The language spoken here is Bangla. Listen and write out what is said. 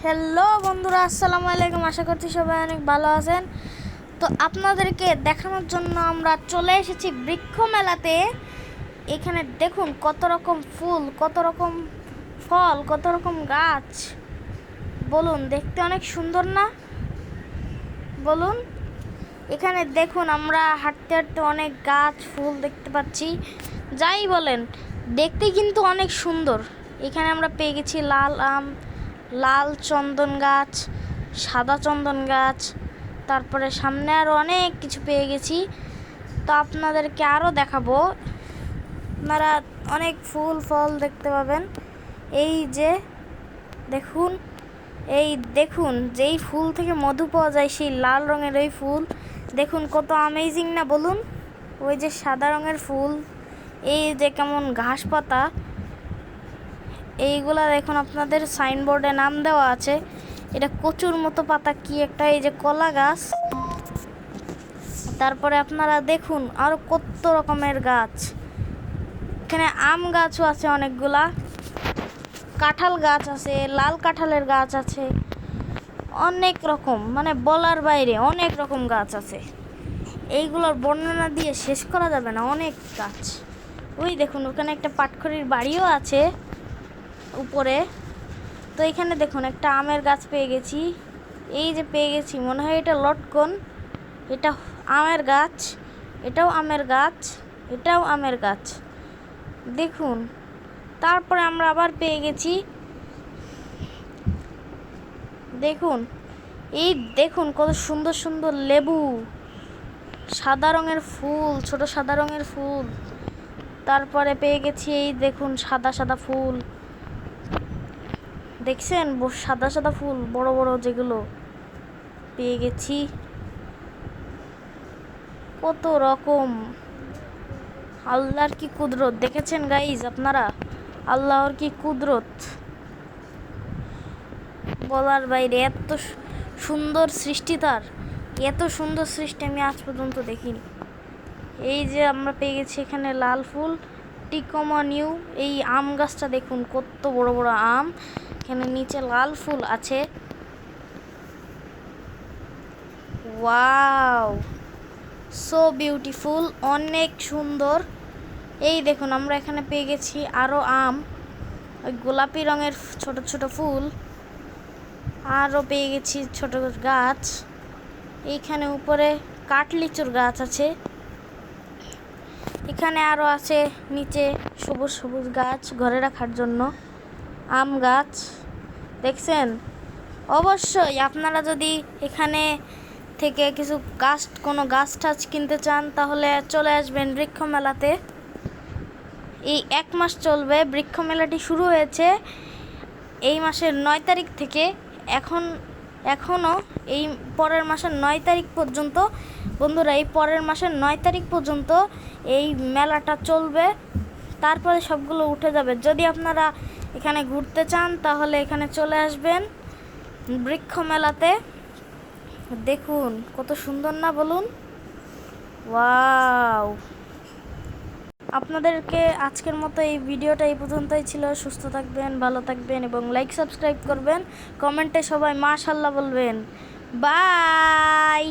হ্যালো বন্ধুরা, আসসালামু আলাইকুম। আশা করছি সবাই অনেক ভালো আছেন। তো আপনাদেরকে দেখানোর জন্য আমরা চলে এসেছি বৃক্ষ মেলাতে। এখানে দেখুন কত রকম ফুল, কত রকম ফল, কত রকম গাছ। বলুন, দেখতে অনেক সুন্দর না? বলুন। এখানে দেখুন আমরা হাঁটতে হাঁটতে অনেক গাছ ফুল দেখতে পাচ্ছি। যাই বলেন, দেখতে কিন্তু অনেক সুন্দর। এখানে আমরা পেয়ে গেছি লাল আম, লাল চন্দন গাছ, সাদা চন্দন গাছ, তারপরে সামনে আরও অনেক কিছু পেয়ে গেছি। তো আপনাদেরকে আরও দেখাবো। আপনারা অনেক ফুল ফল দেখতে পাবেন। এই যে দেখুন, এই দেখুন, যেই ফুল থেকে মধু পাওয়া যায় সেই লাল রঙের ওই ফুল দেখুন, কত অ্যামেজিং না বলুন। ওই যে সাদা রঙের ফুল, এই যে কেমন ঘাস পাতা, এইগুলা দেখুন আপনাদের সাইনবোর্ডে নাম দেওয়া আছে। এটা কচুর মতো পাতা কি একটা, এই যে কলা গাছ। তারপরে আপনারা দেখুন আরও কত রকমের গাছ। এখানে আম গাছও আছে অনেকগুলা, কাঁঠাল গাছ আছে, লাল কাঁঠালের গাছ আছে, অনেক রকম, মানে বলার বাইরে অনেক রকম গাছ আছে। এইগুলোর বর্ণনা দিয়ে শেষ করা যাবে না, অনেক গাছ। ওই দেখুন ওখানে একটা পাটখড়ির বাড়িও আছে উপরে। তো এখানে দেখুন একটা আমের গাছ পেয়ে গেছি। এই যে পেয়ে গেছি, মনে হয় এটা লটকন। এটা আমের গাছ, এটাও আমের গাছ, এটাও আমের গাছ। দেখুন, তারপরে আমরা আবার পেয়ে গেছি, দেখুন, এই দেখুন কত সুন্দর সুন্দর লেবু, সাদা রঙের ফুল, ছোট সাদা রঙের ফুল। তারপরে পেয়ে গেছি এই দেখুন সাদা সাদা ফুল, দেখছেন সাদা সাদা ফুল বড় বড়, যেগুলো পেয়ে গেছি। কত রকম, আল্লাহর কি কুদরত দেখেছেন গাইজ আপনারা? আল্লাহর কি কুদরত বলার বাইরে। এত সুন্দর সৃষ্টি তার, এত সুন্দর সৃষ্টি আমি আজ পর্যন্ত দেখিনি। এই যে আমরা পেয়ে গেছি এখানে লাল ফুল, টিকোমা নিউ। এই আম গাছটা দেখুন কত বড় বড় আম, এখানে নিচে লাল ফুল আছে। ওয়াও, সো বিউটিফুল, অনেক সুন্দর। এই দেখুন আমরা এখানে পেয়ে গেছি আরও আম, ওই গোলাপি রঙের ছোট ছোট ফুল। আরও পেয়ে গেছি ছোট গাছ। এইখানে উপরে কাঠলিচুর গাছ আছে। এখানে আরও আছে নিচে সবুজ সবুজ গাছ ঘরে রাখার জন্য, আম গাছ। দেখছেন? অবশ্যই আপনারা যদি এখানে থেকে কিছু গাছ, কোনো গাছ টাছ কিনতে চান, তাহলে চলে আসবেন বৃক্ষ মেলাতে। এই 1 মাস চলবে বৃক্ষ মেলাটি, শুরু হয়েছে এই মাসের 9 তারিখ থেকে। এখনও এই পরের মাসের 9 তারিখ পর্যন্ত, বন্ধুরা, এই পরের মাসের 9 তারিখ পর্যন্ত এই মেলাটা চলবে। তারপরে সবগুলো উঠে যাবে। যদি আপনারা এখানে ঘুরতে চান তাহলে এখানে চলে আসবেন বৃক্ষ মেলাতে। দেখুন কত সুন্দর না বলুন? ওয়াও। আপনাদেরকে আজকের মতো এই ভিডিওটা এই পর্যন্তই ছিল। সুস্থ থাকবেন, ভালো থাকবেন এবং লাইক সাবস্ক্রাইব করবেন। কমেন্টে সবাই মাশাআল্লাহ বলবেন। বাই।